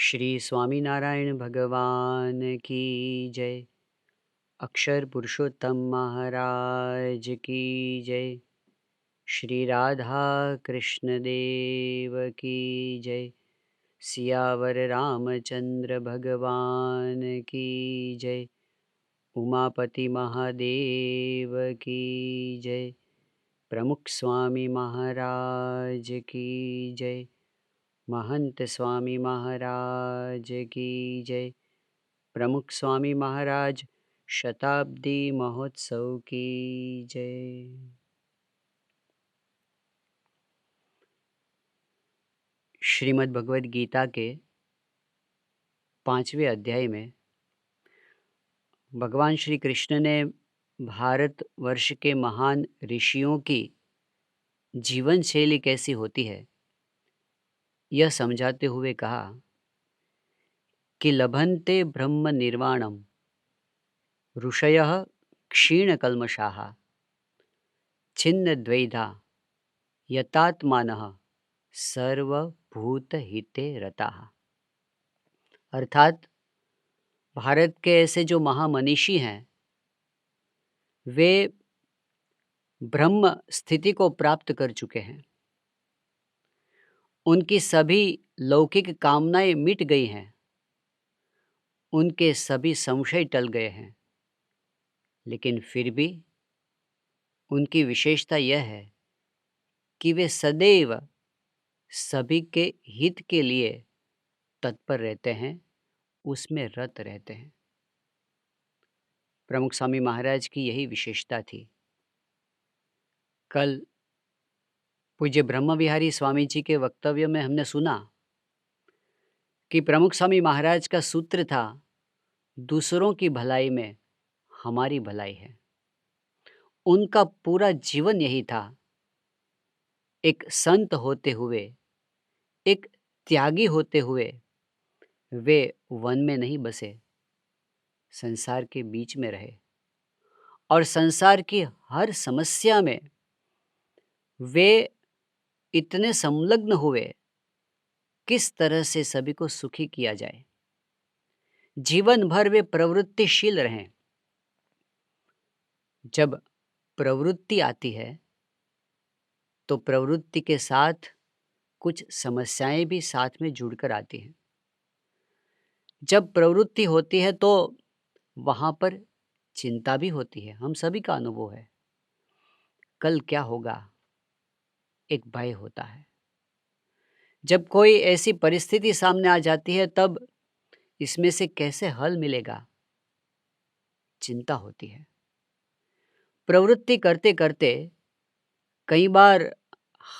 श्री स्वामीनारायण भगवान की जय। अक्षर पुरुषोत्तम महाराज की जय। श्री राधा कृष्ण देव की जय। सियावर रामचंद्र भगवान की जय। उमापति महादेव की जय। प्रमुख स्वामी महाराज की जय। महंत स्वामी महाराज की जय। प्रमुख स्वामी महाराज शताब्दी महोत्सव की जय। श्रीमद् भगवद गीता के 5वें अध्याय में भगवान श्री कृष्ण ने भारत वर्ष के महान ऋषियों की जीवन शैली कैसी होती है यह समझाते हुए कहा कि लभन्ते ब्रह्म निर्वाणम ऋषयः क्षीणकल्मषाः छिन्न द्वैधा यतात्मानः सर्वभूतहिते रताः। अर्थात भारत के ऐसे जो महामनीषी हैं वे ब्रह्म स्थिति को प्राप्त कर चुके हैं। उनकी सभी लौकिक कामनाएं मिट गई हैं। उनके सभी संशय टल गए हैं। लेकिन फिर भी उनकी विशेषता यह है कि वे सदैव सभी के हित के लिए तत्पर रहते हैं, उसमें रत रहते हैं। प्रमुख स्वामी महाराज की यही विशेषता थी। कल पूज्य ब्रह्म विहारी स्वामी जी के वक्तव्य में हमने सुना कि प्रमुख स्वामी महाराज का सूत्र था, दूसरों की भलाई में हमारी भलाई है। उनका पूरा जीवन यही था। एक संत होते हुए, एक त्यागी होते हुए वे वन में नहीं बसे, संसार के बीच में रहे और संसार की हर समस्या में वे इतने संलग्न हुए, किस तरह से सभी को सुखी किया जाए। जीवन भर वे प्रवृत्तिशील रहें। जब प्रवृत्ति आती है तो प्रवृत्ति के साथ कुछ समस्याएं भी साथ में जुड़कर आती हैं। जब प्रवृत्ति होती है तो वहां पर चिंता भी होती है। हम सभी का अनुभव है। कल क्या होगा, एक भय होता है। जब कोई ऐसी परिस्थिति सामने आ जाती है तब इसमें से कैसे हल मिलेगा, चिंता होती है। प्रवृत्ति करते करते कई बार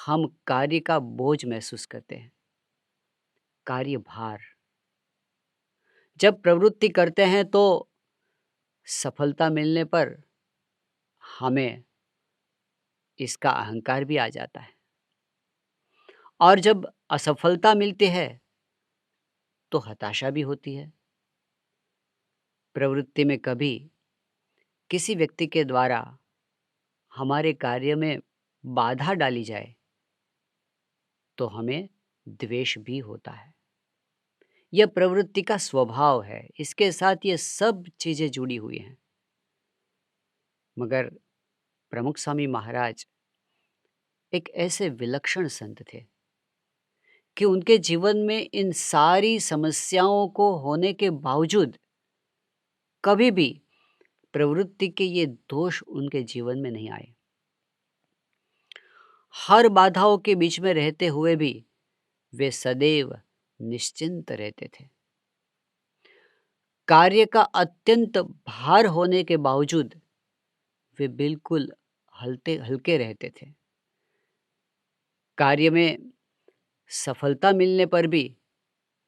हम कार्य का बोझ महसूस करते हैं, कार्य भार। जब प्रवृत्ति करते हैं तो सफलता मिलने पर हमें इसका अहंकार भी आ जाता है और जब असफलता मिलती है तो हताशा भी होती है। प्रवृत्ति में कभी किसी व्यक्ति के द्वारा हमारे कार्य में बाधा डाली जाए तो हमें द्वेष भी होता है। यह प्रवृत्ति का स्वभाव है। इसके साथ ये सब चीजें जुड़ी हुई हैं। मगर प्रमुख स्वामी महाराज एक ऐसे विलक्षण संत थे कि उनके जीवन में इन सारी समस्याओं को होने के बावजूद कभी भी प्रवृत्ति के ये दोष उनके जीवन में नहीं आए। हर बाधाओं के बीच में रहते हुए भी वे सदैव निश्चिंत रहते थे। कार्य का अत्यंत भार होने के बावजूद वे बिल्कुल हल्के रहते थे। कार्य में सफलता मिलने पर भी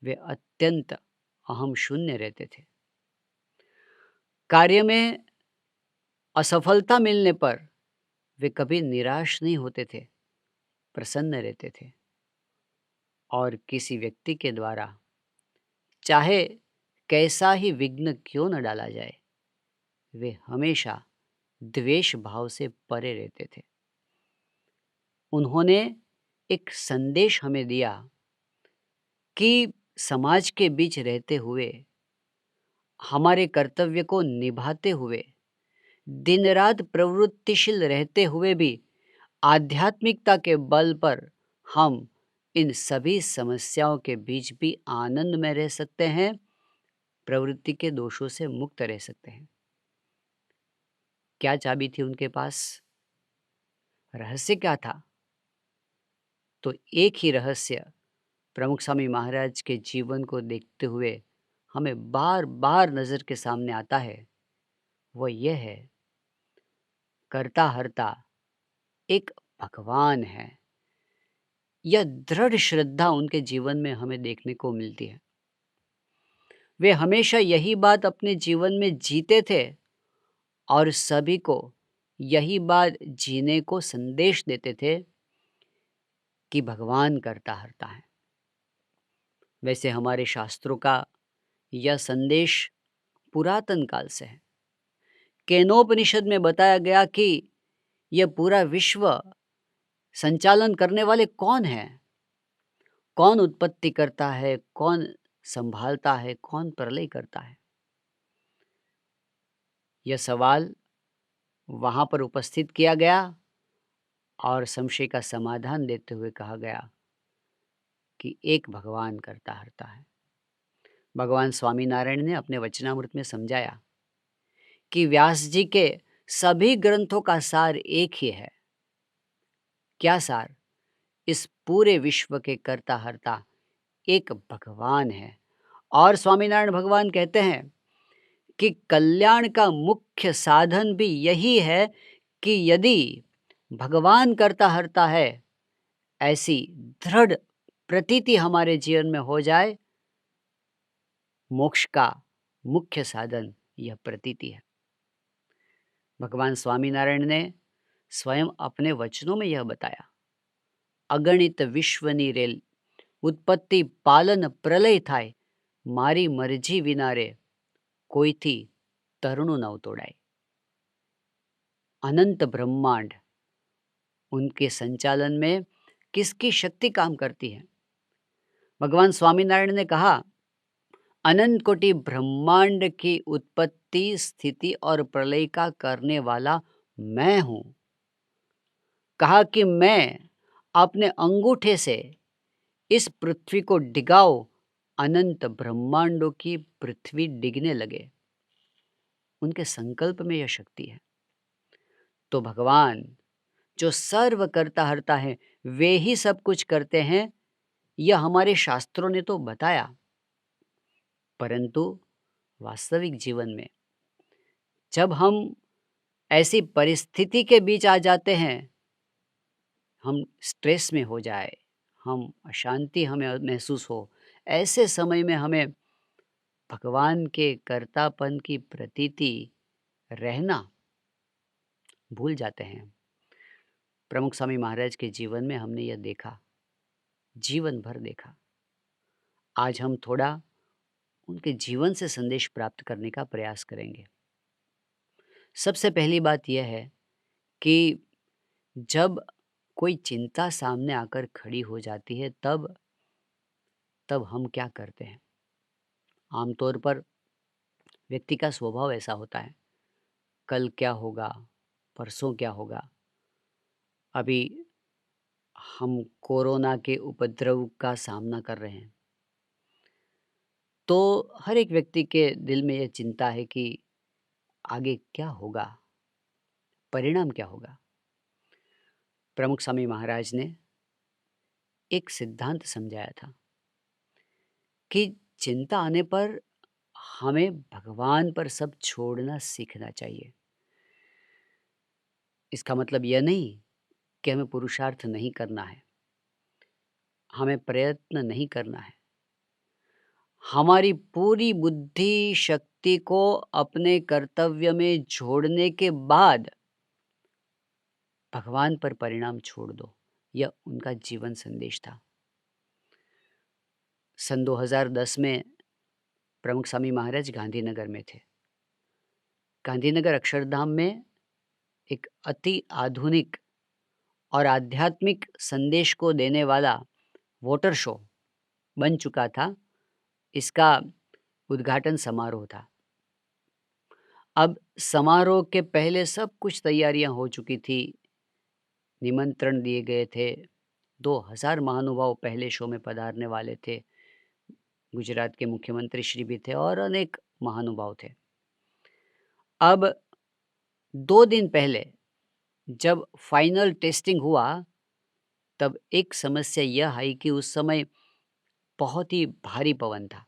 वे अत्यंत अहम शून्य रहते थे। कार्य में असफलता मिलने पर वे कभी निराश नहीं होते थे, प्रसन्न रहते थे। और किसी व्यक्ति के द्वारा चाहे कैसा ही विघ्न क्यों न डाला जाए, वे हमेशा द्वेष भाव से परे रहते थे। उन्होंने एक संदेश हमें दिया कि समाज के बीच रहते हुए, हमारे कर्तव्य को निभाते हुए, दिन रात प्रवृत्तिशील रहते हुए भी आध्यात्मिकता के बल पर हम इन सभी समस्याओं के बीच भी आनंद में रह सकते हैं, प्रवृत्ति के दोषों से मुक्त रह सकते हैं। क्या चाबी थी उनके पास? रहस्य क्या था? तो एक ही रहस्य प्रमुख स्वामी महाराज के जीवन को देखते हुए हमें बार बार नज़र के सामने आता है। वो ये है, कर्ता हर्ता एक भगवान है। यह दृढ़ श्रद्धा उनके जीवन में हमें देखने को मिलती है। वे हमेशा यही बात अपने जीवन में जीते थे और सभी को यही बात जीने को संदेश देते थे कि भगवान कर्ता हर्ता है। वैसे हमारे शास्त्रों का यह संदेश पुरातन काल से है। केनोपनिषद में बताया गया कि यह पूरा विश्व संचालन करने वाले कौन हैं? कौन उत्पत्ति करता है, कौन संभालता है, कौन प्रलय करता है? यह सवाल वहाँ पर उपस्थित किया गया और संशय का समाधान देते हुए कहा गया कि एक भगवान कर्ता हर्ता है। भगवान स्वामीनारायण ने अपने वचनामृत में समझाया कि व्यास जी के सभी ग्रंथों का सार एक ही है। क्या सार? इस पूरे विश्व के कर्ता हर्ता एक भगवान है। और स्वामीनारायण भगवान कहते हैं कि कल्याण का मुख्य साधन भी यही है कि यदि भगवान कर्ता हर्ता है, ऐसी दृढ़ प्रतीति हमारे जीवन में हो जाए, मोक्ष का मुख्य साधन यह प्रतीति है। भगवान स्वामीनारायण ने स्वयं अपने वचनों में यह बताया, अगणित विश्वनी रेल उत्पत्ति पालन प्रलय थाय, मारी मरजी विना रे कोई थी तरुणु नव तोड़ाए। अनंत ब्रह्मांड, उनके संचालन में किसकी शक्ति काम करती है? भगवान स्वामीनारायण ने कहा, अनंत कोटि ब्रह्मांड की उत्पत्ति, स्थिति और प्रलय का करने वाला मैं हूं। कहा कि मैं अपने अंगूठे से इस पृथ्वी को डिगाओ, अनंत ब्रह्मांडों की पृथ्वी डिगने लगे। उनके संकल्प में यह शक्ति है। तो भगवान जो सर्व करता हरता है, वे ही सब कुछ करते हैं, यह हमारे शास्त्रों ने तो बताया। परंतु वास्तविक जीवन में जब हम ऐसी परिस्थिति के बीच आ जाते हैं, हम स्ट्रेस में हो जाए, हम अशांति हमें महसूस हो, ऐसे समय में हमें भगवान के कर्तापन की प्रतीति रहना भूल जाते हैं। प्रमुख स्वामी महाराज के जीवन में हमने यह देखा, जीवन भर देखा। आज हम थोड़ा उनके जीवन से संदेश प्राप्त करने का प्रयास करेंगे। सबसे पहली बात यह है कि जब कोई चिंता सामने आकर खड़ी हो जाती है, तब हम क्या करते हैं? आमतौर पर व्यक्ति का स्वभाव ऐसा होता है, कल क्या होगा, परसों क्या होगा। अभी हम कोरोना के उपद्रव का सामना कर रहे हैं, तो हर एक व्यक्ति के दिल में यह चिंता है कि आगे क्या होगा, परिणाम क्या होगा। प्रमुख स्वामी महाराज ने एक सिद्धांत समझाया था कि चिंता आने पर हमें भगवान पर सब छोड़ना सीखना चाहिए। इसका मतलब यह नहीं कि हमें पुरुषार्थ नहीं करना है, हमें प्रयत्न नहीं करना है। हमारी पूरी बुद्धि शक्ति को अपने कर्तव्य में जोड़ने के बाद भगवान पर परिणाम छोड़ दो, यह उनका जीवन संदेश था। सन 2010 में प्रमुख स्वामी महाराज गांधीनगर में थे। गांधीनगर अक्षरधाम में एक अति आधुनिक और आध्यात्मिक संदेश को देने वाला वाटर शो बन चुका था, इसका उद्घाटन समारोह था। अब समारोह के पहले सब कुछ तैयारियां हो चुकी थी, निमंत्रण दिए गए थे, 2000 महानुभाव पहले शो में पधारने वाले थे, गुजरात के मुख्यमंत्री श्री भी थे और अनेक महानुभाव थे। अब 2 दिन पहले जब फाइनल टेस्टिंग हुआ, तब एक समस्या यह आई कि उस समय बहुत ही भारी पवन था।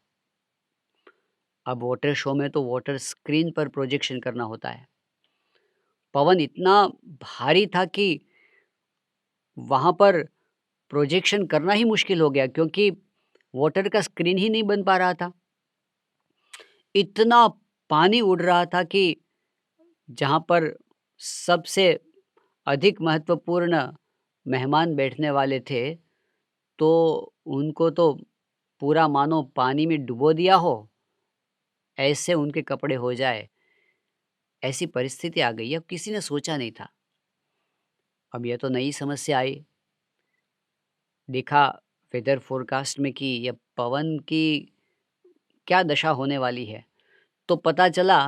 अब वाटर शो में तो वाटर स्क्रीन पर प्रोजेक्शन करना होता है। पवन इतना भारी था कि वहाँ पर प्रोजेक्शन करना ही मुश्किल हो गया, क्योंकि वाटर का स्क्रीन ही नहीं बन पा रहा था। इतना पानी उड़ रहा था कि जहाँ पर सबसे अधिक महत्वपूर्ण मेहमान बैठने वाले थे, तो उनको तो पूरा मानो पानी में डुबो दिया हो, ऐसे उनके कपड़े हो जाए, ऐसी परिस्थिति आ गई। अब किसी ने सोचा नहीं था। अब यह तो नई समस्या आई। देखा वेदर फोरकास्ट में कि यह पवन की क्या दशा होने वाली है, तो पता चला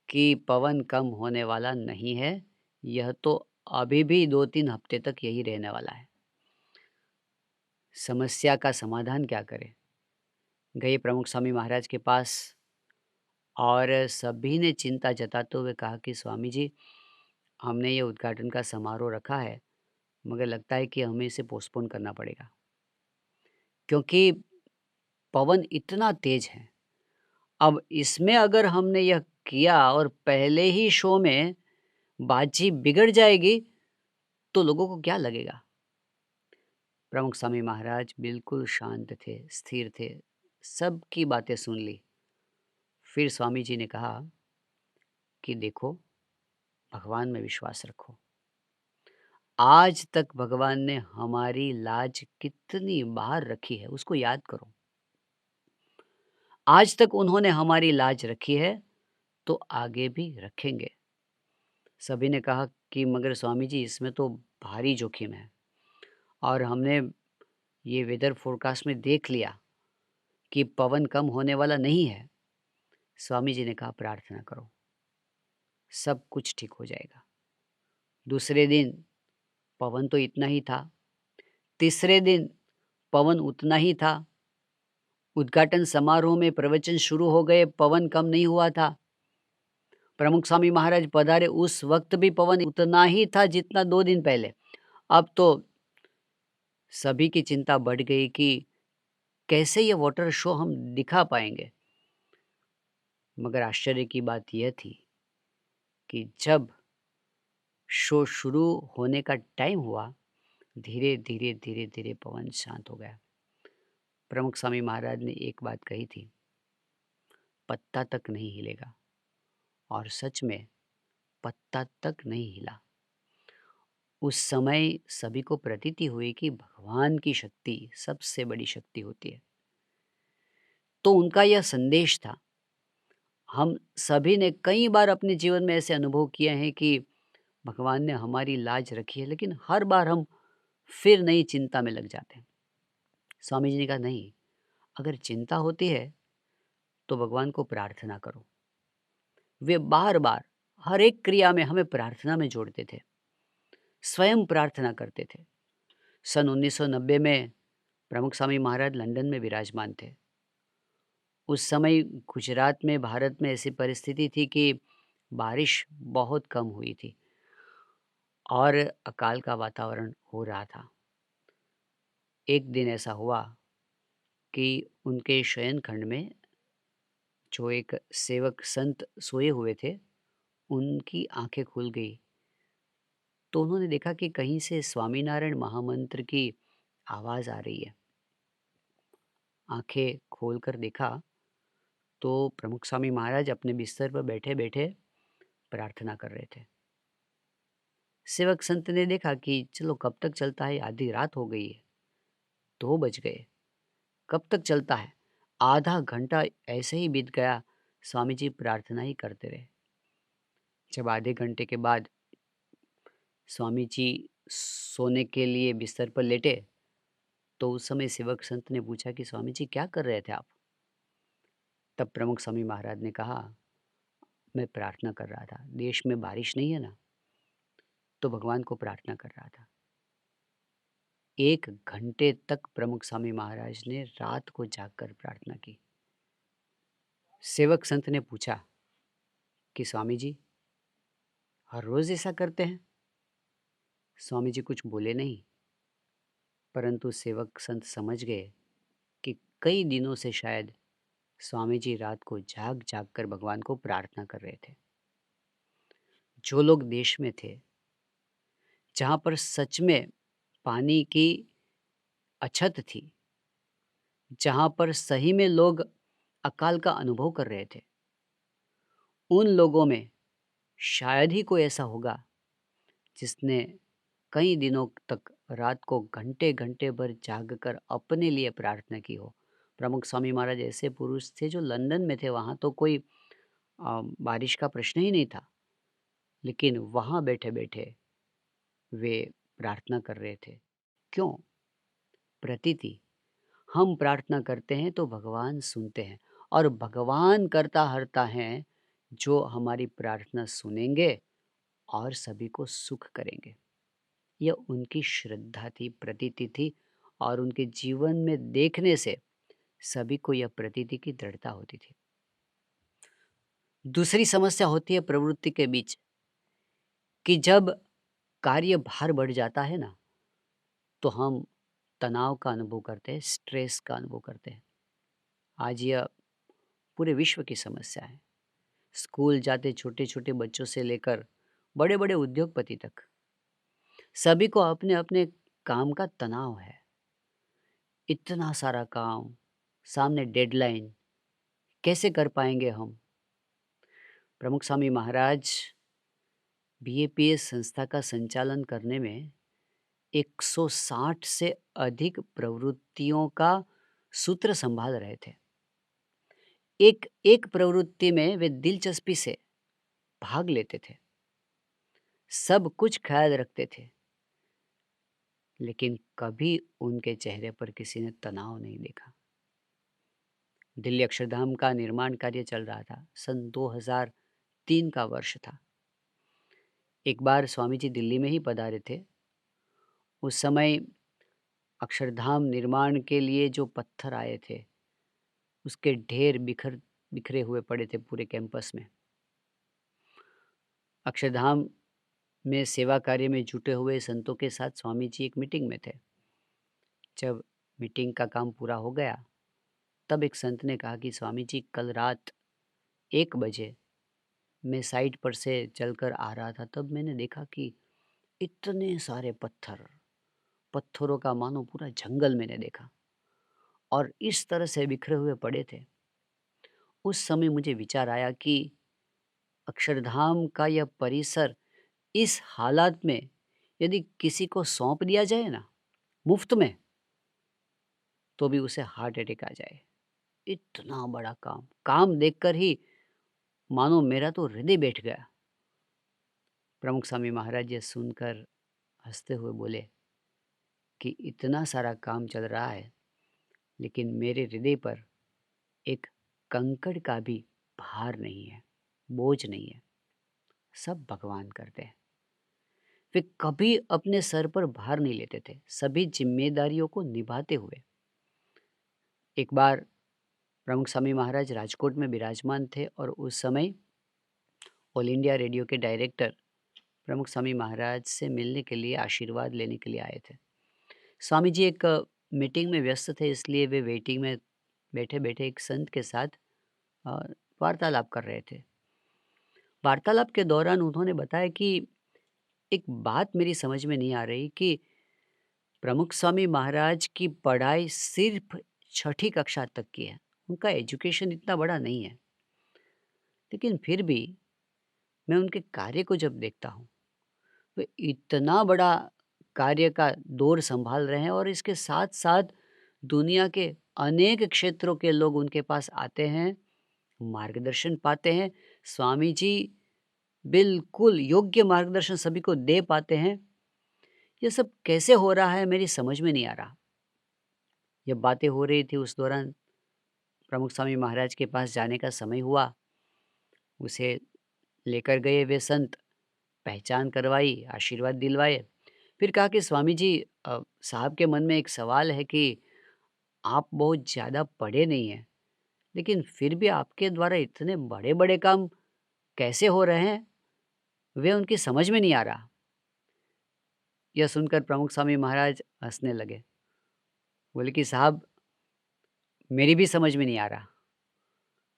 कि पवन कम होने वाला नहीं है। यह तो अभी भी 2-3 हफ्ते तक यही रहने वाला है। समस्या का समाधान क्या करें? गए प्रमुख स्वामी महाराज के पास और सभी ने चिंता जताते हुए कहा कि स्वामी जी, हमने ये उद्घाटन का समारोह रखा है, मगर लगता है कि हमें इसे पोस्टपोन करना पड़ेगा, क्योंकि पवन इतना तेज है। अब इसमें अगर हमने यह किया और पहले ही शो में बाजी बिगड़ जाएगी, तो लोगों को क्या लगेगा? प्रमुख स्वामी महाराज बिल्कुल शांत थे, स्थिर थे, सबकी बातें सुन ली। फिर स्वामी जी ने कहा कि देखो, भगवान में विश्वास रखो। आज तक भगवान ने हमारी लाज कितनी बार रखी है, उसको याद करो। आज तक उन्होंने हमारी लाज रखी है, तो आगे भी रखेंगे। सभी ने कहा कि मगर स्वामी जी, इसमें तो भारी जोखिम है और हमने ये वेदर फोरकास्ट में देख लिया कि पवन कम होने वाला नहीं है। स्वामी जी ने कहा प्रार्थना करो, सब कुछ ठीक हो जाएगा। दूसरे दिन पवन तो इतना ही था, तीसरे दिन पवन उतना ही था, उद्घाटन समारोह में प्रवचन शुरू हो गए, पवन कम नहीं हुआ था। प्रमुख स्वामी महाराज पधारे, उस वक्त भी पवन उतना ही था जितना 2 दिन पहले। अब तो सभी की चिंता बढ़ गई कि कैसे ये वाटर शो हम दिखा पाएंगे। मगर आश्चर्य की बात यह थी कि जब शो शुरू होने का टाइम हुआ, धीरे धीरे धीरे धीरे पवन शांत हो गया। प्रमुख स्वामी महाराज ने एक बात कही थी, पत्ता तक नहीं हिलेगा, और सच में पत्ता तक नहीं हिला। उस समय सभी को प्रतीति हुई कि भगवान की शक्ति सबसे बड़ी शक्ति होती है। तो उनका यह संदेश था। हम सभी ने कई बार अपने जीवन में ऐसे अनुभव किए हैं कि भगवान ने हमारी लाज रखी है, लेकिन हर बार हम फिर नई चिंता में लग जाते हैं। स्वामी जी ने कहा नहीं, अगर चिंता होती है तो भगवान को प्रार्थना करो। वे बार बार हर एक क्रिया में हमें प्रार्थना में जोड़ते थे, स्वयं प्रार्थना करते थे। सन 1990 में प्रमुख स्वामी महाराज लंदन में विराजमान थे। उस समय गुजरात में, भारत में ऐसी परिस्थिति थी कि बारिश बहुत कम हुई थी और अकाल का वातावरण हो रहा था। एक दिन ऐसा हुआ कि उनके शयन खंड में जो एक सेवक संत सोए हुए थे, उनकी आंखें खुल गई। तो उन्होंने देखा कि कहीं से स्वामीनारायण महामंत्र की आवाज़ आ रही है। आंखें खोलकर देखा तो प्रमुख स्वामी महाराज अपने बिस्तर पर बैठे बैठे प्रार्थना कर रहे थे। सेवक संत ने देखा कि चलो कब तक चलता है, आधी रात हो गई है, 2 बज गए, कब तक चलता है। आधा घंटा ऐसे ही बीत गया, स्वामी जी प्रार्थना ही करते रहे। जब आधे घंटे के बाद स्वामी जी सोने के लिए बिस्तर पर लेटे, तो उस समय सेवक संत ने पूछा कि स्वामी जी क्या कर रहे थे आप? तब प्रमुख स्वामी महाराज ने कहा, मैं प्रार्थना कर रहा था, देश में बारिश नहीं है ना, तो भगवान को प्रार्थना कर रहा था। 1 घंटे तक प्रमुख स्वामी महाराज ने रात को जागकर प्रार्थना की। सेवक संत ने पूछा कि स्वामी जी, हर रोज ऐसा करते हैं? स्वामी जी कुछ बोले नहीं, परंतु सेवक संत समझ गए कि कई दिनों से शायद स्वामी जी रात को जाग जाग कर भगवान को प्रार्थना कर रहे थे। जो लोग देश में थे, जहाँ पर सच में पानी की अछत थी, जहाँ पर सही में लोग अकाल का अनुभव कर रहे थे, उन लोगों में शायद ही कोई ऐसा होगा जिसने कई दिनों तक रात को घंटे-घंटे भर जागकर अपने लिए प्रार्थना की हो। प्रमुख स्वामी महाराज ऐसे पुरुष थे जो लंदन में थे, वहाँ तो कोई बारिश का प्रश्न ही नहीं था, लेकिन वहाँ बैठे-बैठे वे प्रार्थना कर रहे थे। क्यों? प्रतीति, हम प्रार्थना करते हैं तो भगवान सुनते हैं, और भगवान करता हरता हैं जो हमारी प्रार्थना सुनेंगे और सभी को सुख करेंगे। यह उनकी श्रद्धा थी, प्रतीति थी, और उनके जीवन में देखने से सभी को यह प्रतीति की दृढ़ता होती थी। दूसरी समस्या होती है प्रवृत्ति के बीच, कि जब कार्य भार बढ़ जाता है ना, तो हम तनाव का अनुभव करते हैं, स्ट्रेस का अनुभव करते हैं। आज यह पूरे विश्व की समस्या है। स्कूल जाते छोटे-छोटे बच्चों से लेकर बड़े-बड़े उद्योगपति तक, सभी को अपने-अपने काम का तनाव है। इतना सारा काम, सामने डेडलाइन, कैसे कर पाएँगे हम? प्रमुख स्वामी महाराज बीएपीएस संस्था का संचालन करने में 160 से अधिक प्रवृत्तियों का सूत्र संभाल रहे थे। एक एक प्रवृत्ति में वे दिलचस्पी से भाग लेते थे, सब कुछ ख्याल रखते थे, लेकिन कभी उनके चेहरे पर किसी ने तनाव नहीं देखा। दिल्ली अक्षरधाम का निर्माण कार्य चल रहा था, सन 2003 का वर्ष था। एक बार स्वामी जी दिल्ली में ही पधारे थे। उस समय अक्षरधाम निर्माण के लिए जो पत्थर आए थे, उसके ढेर बिखरे हुए पड़े थे पूरे कैंपस में। अक्षरधाम में सेवा कार्य में जुटे हुए संतों के साथ स्वामी जी एक मीटिंग में थे। जब मीटिंग का काम पूरा हो गया, तब एक संत ने कहा कि स्वामी जी, कल रात 1 बजे मैं साइट पर से चलकर आ रहा था, तब मैंने देखा कि इतने सारे पत्थरों का मानो पूरा जंगल मैंने देखा, और इस तरह से बिखरे हुए पड़े थे। उस समय मुझे विचार आया कि अक्षरधाम का यह परिसर इस हालात में यदि किसी को सौंप दिया जाए ना, मुफ्त में, तो भी उसे हार्ट अटैक आ जाए। इतना बड़ा काम देखकर ही मानो मेरा तो हृदय बैठ गया। प्रमुख स्वामी महाराज ये सुनकर हंसते हुए बोले कि इतना सारा काम चल रहा है, लेकिन मेरे हृदय पर एक कंकड़ का भी भार नहीं है, बोझ नहीं है। सब भगवान करते हैं। वे कभी अपने सर पर भार नहीं लेते थे, सभी जिम्मेदारियों को निभाते हुए। एक बार प्रमुख स्वामी महाराज राजकोट में विराजमान थे, और उस समय ऑल इंडिया रेडियो के डायरेक्टर प्रमुख स्वामी महाराज से मिलने के लिए, आशीर्वाद लेने के लिए आए थे। स्वामी जी एक मीटिंग में व्यस्त थे, इसलिए वे वेटिंग में बैठे-बैठे एक संत के साथ अ, वार्तालाप कर रहे थे। वार्तालाप के दौरान उन्होंने बताया कि एक बात मेरी समझ में नहीं आ रही कि प्रमुख स्वामी महाराज की पढ़ाई सिर्फ 6ठी कक्षा तक की है। उनका एजुकेशन इतना बड़ा नहीं है, लेकिन फिर भी मैं उनके कार्य को जब देखता हूँ, वे इतना बड़ा कार्य का दौर संभाल रहे हैं, और इसके साथ-साथ दुनिया के अनेक क्षेत्रों के लोग उनके पास आते हैं, मार्गदर्शन पाते हैं। स्वामी जी बिल्कुल योग्य मार्गदर्शन सभी को दे पाते हैं। ये सब कैसे हो रहा है, मेरी समझ में नहीं आ रहा। ये बातें हो रही थी उस दौरान, प्रमुख स्वामी महाराज के पास जाने का समय हुआ, उसे लेकर गए वे संत, पहचान करवाई, आशीर्वाद दिलवाए। फिर कहा कि स्वामी जी, साहब के मन में एक सवाल है कि आप बहुत ज़्यादा पढ़े नहीं हैं, लेकिन फिर भी आपके द्वारा इतने बड़े-बड़े काम कैसे हो रहे हैं? वे उनकी समझ में नहीं आ रहा। यह सुनकर प्रमुख स्वामी महाराज हँसने लगे। बोले कि साहब, मेरी भी समझ में नहीं आ रहा।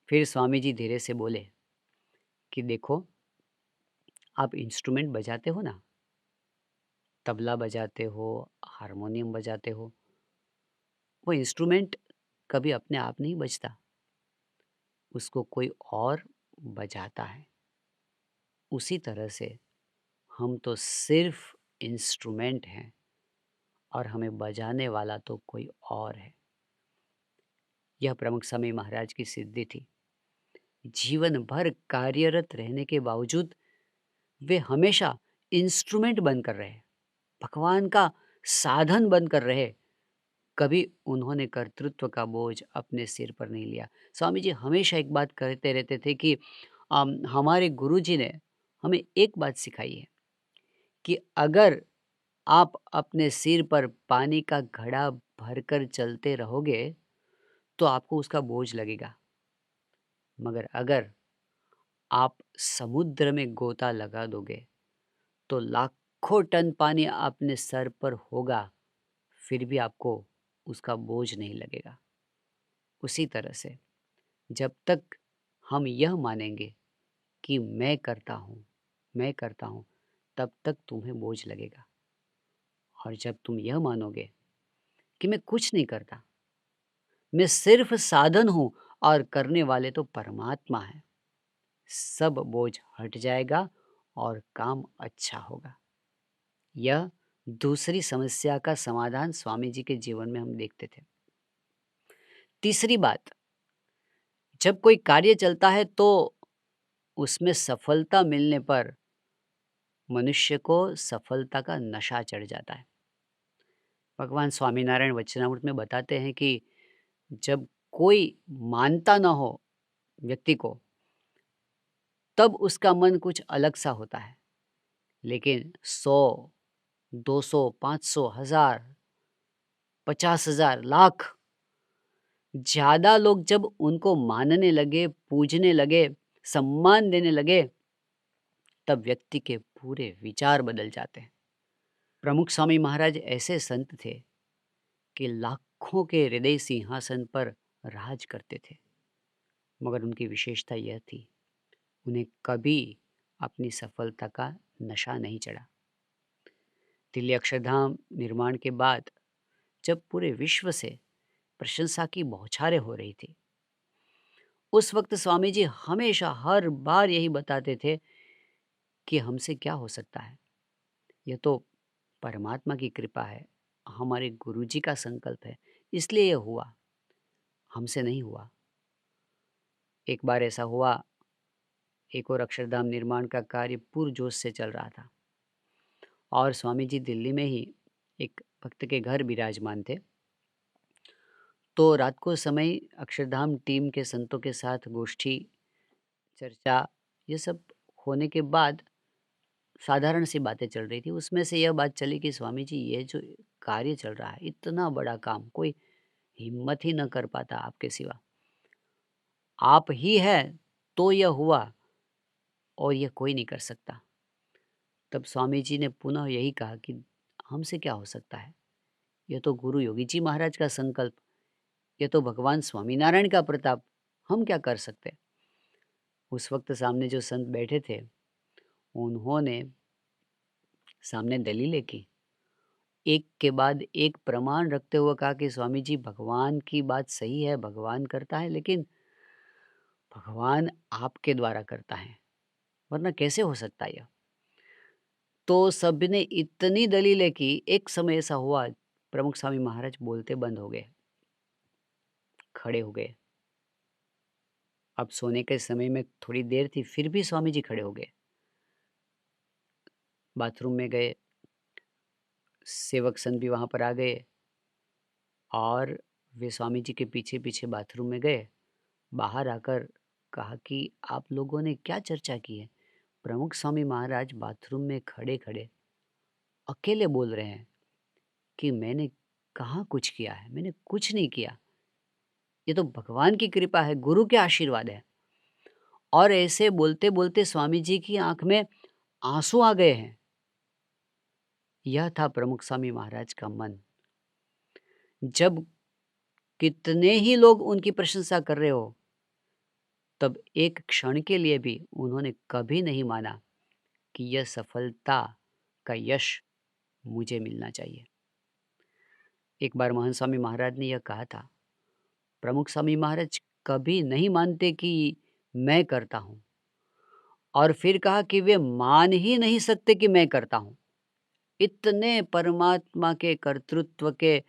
फिर स्वामी जी धीरे से बोले कि देखो, आप इंस्ट्रूमेंट बजाते हो ना, तबला बजाते हो, हारमोनियम बजाते हो, वो इंस्ट्रूमेंट कभी अपने आप नहीं बजता, उसको कोई और बजाता है। उसी तरह से हम तो सिर्फ इंस्ट्रूमेंट हैं और हमें बजाने वाला तो कोई और है। यह प्रमुख स्वामी महाराज की सिद्धि थी। जीवन भर कार्यरत रहने के बावजूद वे हमेशा इंस्ट्रूमेंट बनकर रहे, भगवान का साधन बनकर रहे। कभी उन्होंने कर्तृत्व का बोझ अपने सिर पर नहीं लिया। स्वामी जी हमेशा एक बात कहते रहते थे कि हमारे गुरुजी ने हमें एक बात सिखाई है कि अगर आप अपने सिर पर पानी का घड़ा भरकर चलते रहोगे तो आपको उसका बोझ लगेगा, मगर अगर आप समुद्र में गोता लगा दोगे तो लाखों टन पानी अपने सर पर होगा, फिर भी आपको उसका बोझ नहीं लगेगा। उसी तरह से जब तक हम यह मानेंगे कि मैं करता हूँ, तब तक तुम्हें बोझ लगेगा। और जब तुम यह मानोगे कि मैं कुछ नहीं करता, मैं सिर्फ साधन हूँ और करने वाले तो परमात्मा है, सब बोझ हट जाएगा और काम अच्छा होगा। यह दूसरी समस्या का समाधान स्वामी जी के जीवन में हम देखते थे। तीसरी बात, जब कोई कार्य चलता है तो उसमें सफलता मिलने पर मनुष्य को सफलता का नशा चढ़ जाता है। भगवान स्वामीनारायण वचनामृत में बताते हैं कि जब कोई मानता न हो व्यक्ति को, तब उसका मन कुछ अलग सा होता है। लेकिन 100, 200, 500, 1000, 50,000, लाख ज़्यादा लोग जब उनको मानने लगे, पूजने लगे, सम्मान देने लगे, तब व्यक्ति के पूरे विचार बदल जाते हैं। प्रमुख स्वामी महाराज ऐसे संत थे कि लाखों के हृदय सिंहासन पर राज करते थे, मगर उनकी विशेषता यह थी, उन्हें कभी अपनी सफलता का नशा नहीं चढ़ा। दिल्ली अक्षरधाम निर्माण के बाद जब पूरे विश्व से प्रशंसा की बौछारें हो रही थी, उस वक्त स्वामी जी हमेशा हर बार यही बताते थे कि हमसे क्या हो सकता है, यह तो परमात्मा की कृपा है, हमारे गुरुजी का संकल्प है, इसलिए यह हुआ, हमसे नहीं हुआ। एक बार ऐसा हुआ, एक और अक्षरधाम निर्माण का कार्य पुरजोश से चल रहा था और स्वामी जी दिल्ली में ही एक भक्त के घर विराजमान थे। तो रात को समय अक्षरधाम टीम के संतों के साथ गोष्ठी, चर्चा, ये सब होने के बाद साधारण सी बातें चल रही थी। उसमें से यह बात चली कि स्वामी जी, ये जो कार्य चल रहा है, इतना बड़ा काम कोई हिम्मत ही न कर पाता आपके सिवा। आप ही हैं तो यह हुआ और यह कोई नहीं कर सकता। तब स्वामी जी ने पुनः यही कहा कि हमसे क्या हो सकता है? यह तो गुरु योगी जी महाराज का संकल्प, यह तो भगवान स्वामीनारायण का प्रताप, हम क्या कर सकते? उस वक्त सामने जो संत बैठे थे, उन्होंने सामने दलीलें की, एक के बाद एक प्रमाण रखते हुए कहा कि स्वामी जी, भगवान की बात सही है, भगवान करता है, लेकिन भगवान आपके द्वारा करता है, वरना कैसे हो सकता है यह? तो सबने इतनी दलीलें की, एक समय ऐसा हुआ, प्रमुख स्वामी महाराज बोलते बंद हो गए, खड़े हो गए। अब सोने के समय में थोड़ी देर थी, फिर भी स्वामी जी खड़े हो गए। बाथरूम में गए, सेवक संत भी वहाँ पर आ गए और वे स्वामी जी के पीछे-पीछे बाथरूम में गए बाहर आकर कहा कि आप लोगों ने क्या चर्चा की है? प्रमुख स्वामी महाराज बाथरूम में खड़े-खड़े अकेले बोल रहे हैं कि मैंने कहाँ कुछ किया है, मैंने कुछ नहीं किया। ये तो भगवान की कृपा है, गुरु के आशीर्वाद है। और ऐसे बोलते-बोलते स्वामी जी की आँख में आँसू आ गए हैं। यह था प्रमुख स्वामी महाराज का मन। जब कितने ही लोग उनकी प्रशंसा कर रहे हो, तब एक क्षण के लिए भी उन्होंने कभी नहीं माना कि यह सफलता का यश मुझे मिलना चाहिए। एक बार महान स्वामी महाराज ने यह कहा था, प्रमुख स्वामी महाराज कभी नहीं मानते कि मैं करता हूँ, और फिर कहा कि वे मान ही नहीं सकते कि मैं करता हूँ। इतने परमात्मा के कर्तृत्व के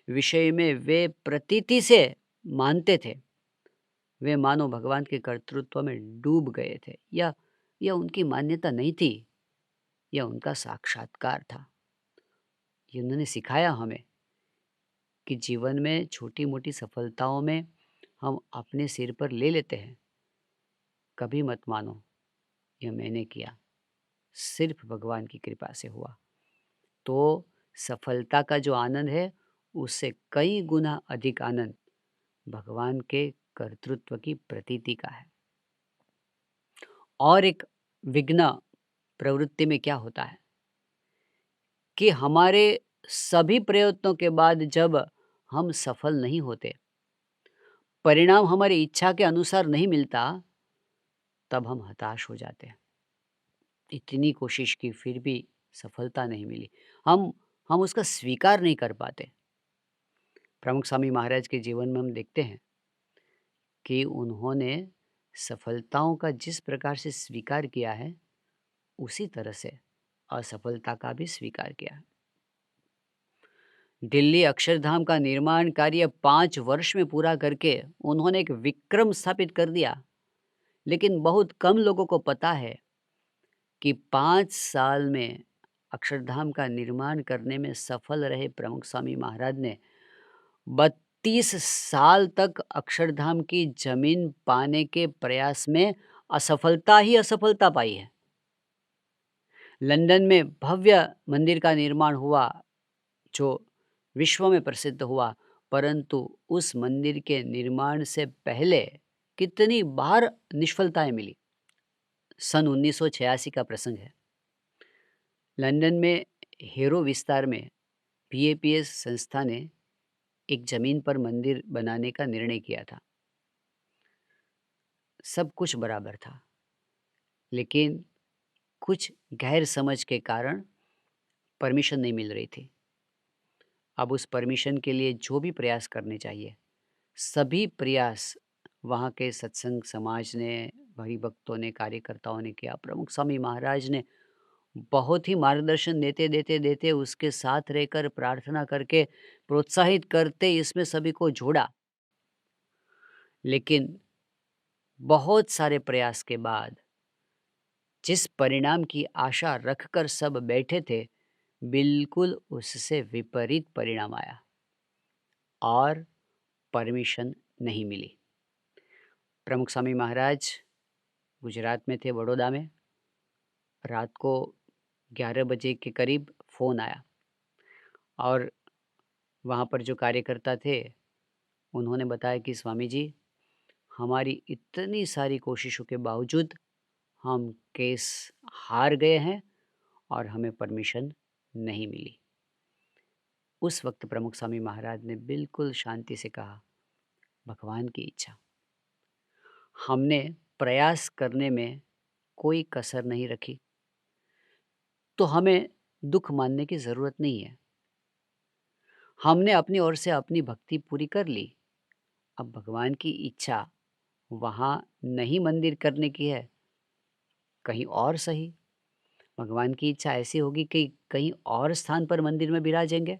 विषय में वे प्रतीति से मानते थे। वे मानो भगवान के कर्तृत्व में डूब गए थे। यह उनकी मान्यता नहीं थी, यह उनका साक्षात्कार था। ये उन्होंने सिखाया हमें कि जीवन में छोटी-मोटी सफलताओं में हम अपने सिर पर ले लेते हैं। कभी मत मानो यह मैंने किया, सिर्फ भगवान की कृपा से हुआ। तो सफलता का जो आनंद है, उससे कई गुना अधिक आनंद भगवान के कर्तृत्व की प्रतीति का है। और एक विघ्न प्रवृत्ति में क्या होता है कि हमारे सभी प्रयत्नों के बाद जब हम सफल नहीं होते, परिणाम हमारी इच्छा के अनुसार नहीं मिलता, तब हम हताश हो जाते हैं। इतनी कोशिश की फिर भी सफलता नहीं मिली। हम उसका स्वीकार नहीं कर पाते। प्रमुख स्वामी महाराज के जीवन में हम देखते हैं कि उन्होंने सफलताओं का जिस प्रकार से स्वीकार किया है, उसी तरह से असफलता का भी स्वीकार किया। दिल्ली अक्षरधाम का निर्माण कार्य 5 वर्ष में पूरा करके उन्होंने एक विक्रम स्थापित कर दिया। लेकिन बहुत कम लोगों को पता है कि 5 साल में अक्षरधाम का निर्माण करने में सफल रहे प्रमुख स्वामी महाराज ने 32 साल तक अक्षरधाम की जमीन पाने के प्रयास में असफलता ही असफलता पाई है। लंदन में भव्य मंदिर का निर्माण हुआ, जो विश्व में प्रसिद्ध हुआ, परंतु उस मंदिर के निर्माण से पहले कितनी बार निष्फलताएं मिली। सन 1986 का प्रसंग है। लंदन में हेरो विस्तार में पीएपीएस संस्था ने एक जमीन पर मंदिर बनाने का निर्णय किया था। सब कुछ बराबर था, लेकिन कुछ गैर समझ के कारण परमिशन नहीं मिल रही थी। अब उस परमिशन के लिए जो भी प्रयास करने चाहिए, सभी प्रयास वहाँ के सत्संग समाज ने, हरिभक्तों ने, कार्यकर्ताओं ने किया। प्रमुख स्वामी महाराज ने बहुत ही मार्गदर्शन देते उसके साथ रहकर प्रार्थना करके प्रोत्साहित करते इसमें सभी को जोड़ा। लेकिन बहुत सारे प्रयास के बाद जिस परिणाम की आशा रखकर सब बैठे थे, बिल्कुल उससे विपरीत परिणाम आया और परमिशन नहीं मिली। प्रमुख स्वामी महाराज गुजरात में थे, बड़ौदा में। रात को 11 बजे के करीब फ़ोन आया और वहाँ पर जो कार्यकर्ता थे, उन्होंने बताया कि स्वामी जी, हमारी इतनी सारी कोशिशों के बावजूद हम केस हार गए हैं और हमें परमिशन नहीं मिली। उस वक्त प्रमुख स्वामी महाराज ने बिल्कुल शांति से कहा, भगवान की इच्छा। हमने प्रयास करने में कोई कसर नहीं रखी, तो हमें दुख मानने की ज़रूरत नहीं है। हमने अपनी ओर से अपनी भक्ति पूरी कर ली। अब भगवान की इच्छा वहाँ नहीं मंदिर करने की है, कहीं और सही। भगवान की इच्छा ऐसी होगी कि कहीं और स्थान पर मंदिर में विराजेंगे।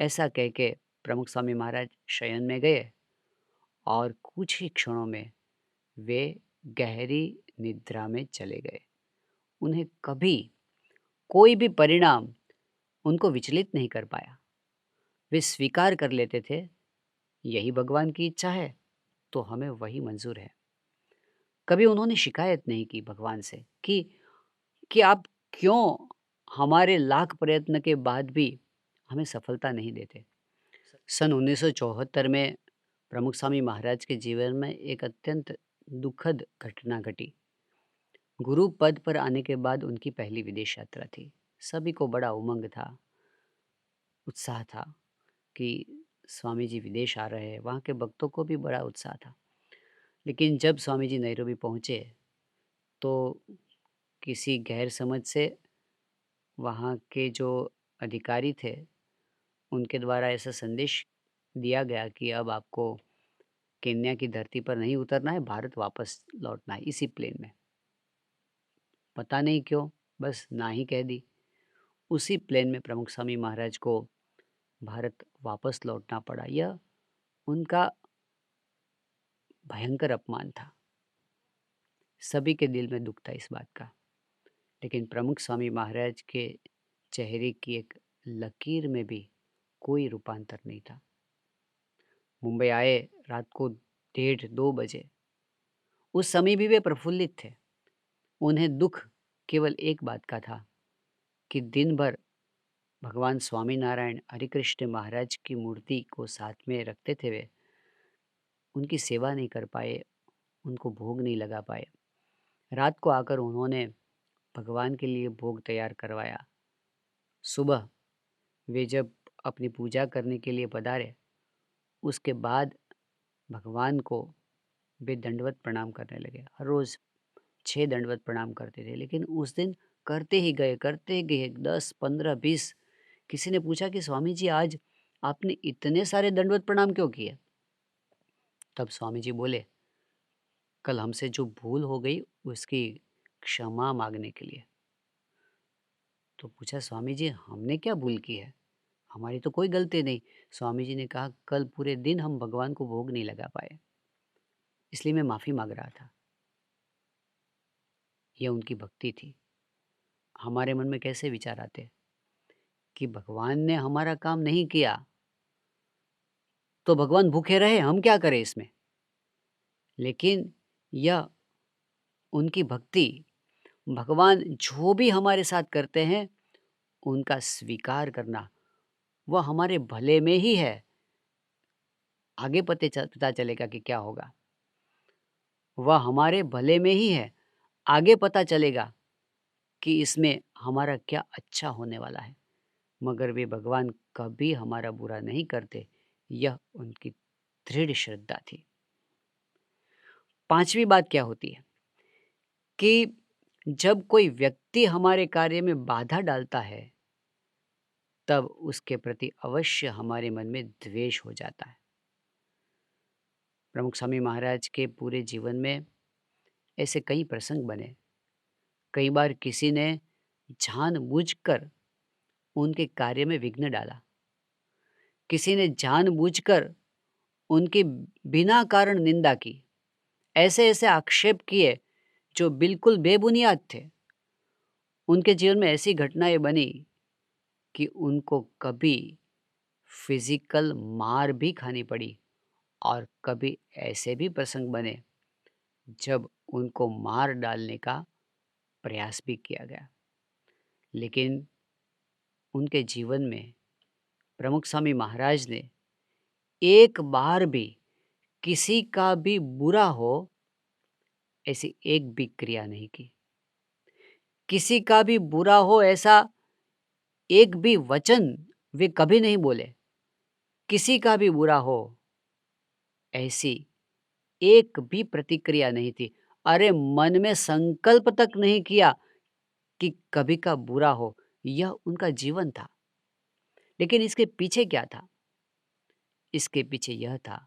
ऐसा कह के प्रमुख स्वामी महाराज शयन में गए और कुछ ही क्षणों में वे गहरी निद्रा में चले गए। उन्हें कभी कोई भी परिणाम उनको विचलित नहीं कर पाया। वे स्वीकार कर लेते थे, यही भगवान की इच्छा है, तो हमें वही मंज़ूर है। कभी उन्होंने शिकायत नहीं की भगवान से कि आप क्यों हमारे लाख प्रयत्न के बाद भी हमें सफलता नहीं देते। सन 1974 में प्रमुख स्वामी महाराज के जीवन में एक अत्यंत दुखद घटना घटी। गुरु पद पर आने के बाद उनकी पहली विदेश यात्रा थी। सभी को बड़ा उमंग था, उत्साह था कि स्वामी जी विदेश आ रहे हैं। वहाँ के भक्तों को भी बड़ा उत्साह था। लेकिन जब स्वामी जी नैरोबी पहुँचे तो किसी गैर समझ से वहाँ के जो अधिकारी थे उनके द्वारा ऐसा संदेश दिया गया कि अब आपको केन्या की धरती पर नहीं उतरना है, भारत वापस लौटना है इसी प्लेन में। पता नहीं क्यों, बस ना ही कह दी। उसी प्लेन में प्रमुख स्वामी महाराज को भारत वापस लौटना पड़ा। यह उनका भयंकर अपमान था। सभी के दिल में दुख था इस बात का। लेकिन प्रमुख स्वामी महाराज के चेहरे की एक लकीर में भी कोई रूपांतर नहीं था। मुंबई आए रात को 1:30-2 बजे। उस समय भी वे प्रफुल्लित थे। उन्हें दुख केवल एक बात का था कि दिन भर भगवान स्वामीनारायण हरिकृष्ण महाराज की मूर्ति को साथ में रखते थे। वे उनकी सेवा नहीं कर पाए, उनको भोग नहीं लगा पाए। रात को आकर उन्होंने भगवान के लिए भोग तैयार करवाया। सुबह वे जब अपनी पूजा करने के लिए पधारे, उसके बाद भगवान को वे दंडवत प्रणाम करने लगे। हर रोज़ 6 दंडवत प्रणाम करते थे, लेकिन उस दिन करते ही गए, करते ही गए 10, 15, 20। किसी ने पूछा कि स्वामी जी आज आपने इतने सारे दंडवत प्रणाम क्यों किए? तब स्वामी जी बोले, कल हमसे जो भूल हो गई उसकी क्षमा मांगने के लिए। तो पूछा, स्वामी जी हमने क्या भूल की है? हमारी तो कोई गलती नहीं। स्वामी जी ने कहा, कल पूरे दिन हम भगवान को भोग नहीं लगा पाए, इसलिए मैं माफ़ी मांग रहा था। यह उनकी भक्ति थी। हमारे मन में कैसे विचार आते कि भगवान ने हमारा काम नहीं किया तो भगवान भूखे रहे, हम क्या करें इसमें? लेकिन यह उनकी भक्ति, भगवान जो भी हमारे साथ करते हैं उनका स्वीकार करना, वह हमारे भले में ही है। आगे पता चलेगा कि क्या होगा। वह हमारे भले में ही है। आगे पता चलेगा कि इसमें हमारा क्या अच्छा होने वाला है। मगर वे भगवान कभी हमारा बुरा नहीं करते, यह उनकी दृढ़ श्रद्धा थी। पांचवी बात क्या होती है कि जब कोई व्यक्ति हमारे कार्य में बाधा डालता है, तब उसके प्रति अवश्य हमारे मन में द्वेष हो जाता है। प्रमुख स्वामी महाराज के पूरे जीवन में ऐसे कई प्रसंग बने। कई बार किसी ने जानबूझकर उनके कार्य में विघ्न डाला। किसी ने जानबूझकर उनकी बिना कारण निंदा की। ऐसे ऐसे आक्षेप किए जो बिल्कुल बेबुनियाद थे। उनके जीवन में ऐसी घटनाएं बनी कि उनको कभी फिजिकल मार भी खानी पड़ी और कभी ऐसे भी प्रसंग बने जब उनको मार डालने का प्रयास भी किया गया। लेकिन उनके जीवन में प्रमुख स्वामी महाराज ने एक बार भी किसी का भी बुरा हो ऐसी एक भी क्रिया नहीं की। किसी का भी बुरा हो ऐसा एक भी वचन वे कभी नहीं बोले। किसी का भी बुरा हो ऐसी एक भी प्रतिक्रिया नहीं थी। अरे मन में संकल्प तक नहीं किया कि कभी का बुरा हो। यह उनका जीवन था। लेकिन इसके पीछे क्या था? इसके पीछे यह था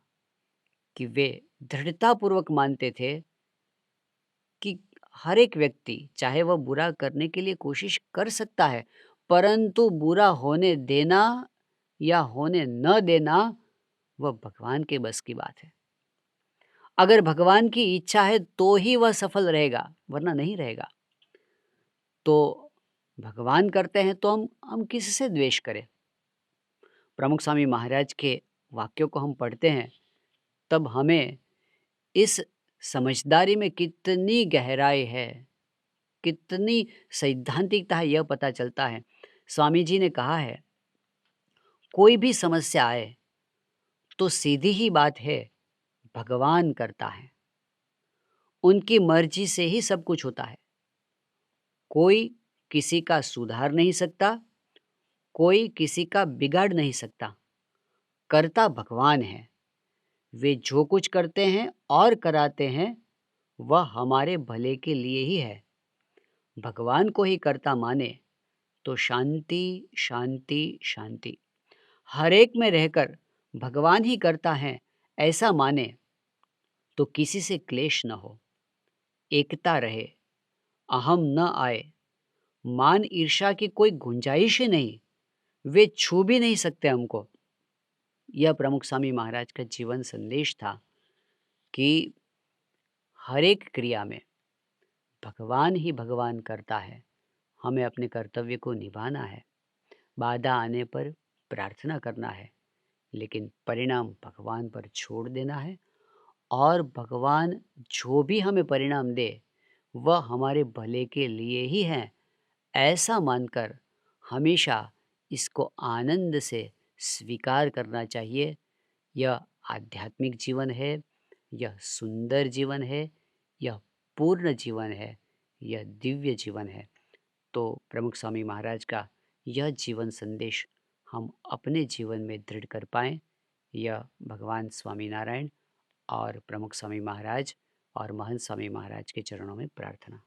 कि वे दृढ़तापूर्वक मानते थे कि हर एक व्यक्ति चाहे वह बुरा करने के लिए कोशिश कर सकता है, परंतु बुरा होने देना या होने न देना वह भगवान के बस की बात है। अगर भगवान की इच्छा है तो ही वह सफल रहेगा, वरना नहीं रहेगा। तो भगवान करते हैं तो हम किससे द्वेष करें? प्रमुख स्वामी महाराज के वाक्यों को हम पढ़ते हैं तब हमें इस समझदारी में कितनी गहराई है, कितनी सैद्धांतिकता है, यह पता चलता है। स्वामी जी ने कहा है, कोई भी समस्या आए तो सीधी ही बात है, भगवान करता है। उनकी मर्जी से ही सब कुछ होता है। कोई किसी का सुधार नहीं सकता, कोई किसी का बिगाड़ नहीं सकता। करता भगवान है। वे जो कुछ करते हैं और कराते हैं, वह हमारे भले के लिए ही है। भगवान को ही कर्ता माने तो शांति, शांति, शांति। हर एक में रहकर भगवान ही करता है, ऐसा माने तो किसी से क्लेश न हो, एकता रहे, अहम न आए, मान ईर्ष्या की कोई गुंजाइश ही नहीं। वे छू भी नहीं सकते हमको। यह प्रमुख स्वामी महाराज का जीवन संदेश था कि हर एक क्रिया में भगवान ही भगवान करता है। हमें अपने कर्तव्य को निभाना है, बाधा आने पर प्रार्थना करना है, लेकिन परिणाम भगवान पर छोड़ देना है। और भगवान जो भी हमें परिणाम दे, वह हमारे भले के लिए ही है, ऐसा मानकर हमेशा इसको आनंद से स्वीकार करना चाहिए। यह आध्यात्मिक जीवन है, यह सुंदर जीवन है, यह पूर्ण जीवन है, यह दिव्य जीवन है। तो प्रमुख स्वामी महाराज का यह जीवन संदेश हम अपने जीवन में दृढ़ कर पाएँ, यह भगवान स्वामी नारायण और प्रमुख स्वामी महाराज और महंत स्वामी महाराज के चरणों में प्रार्थना।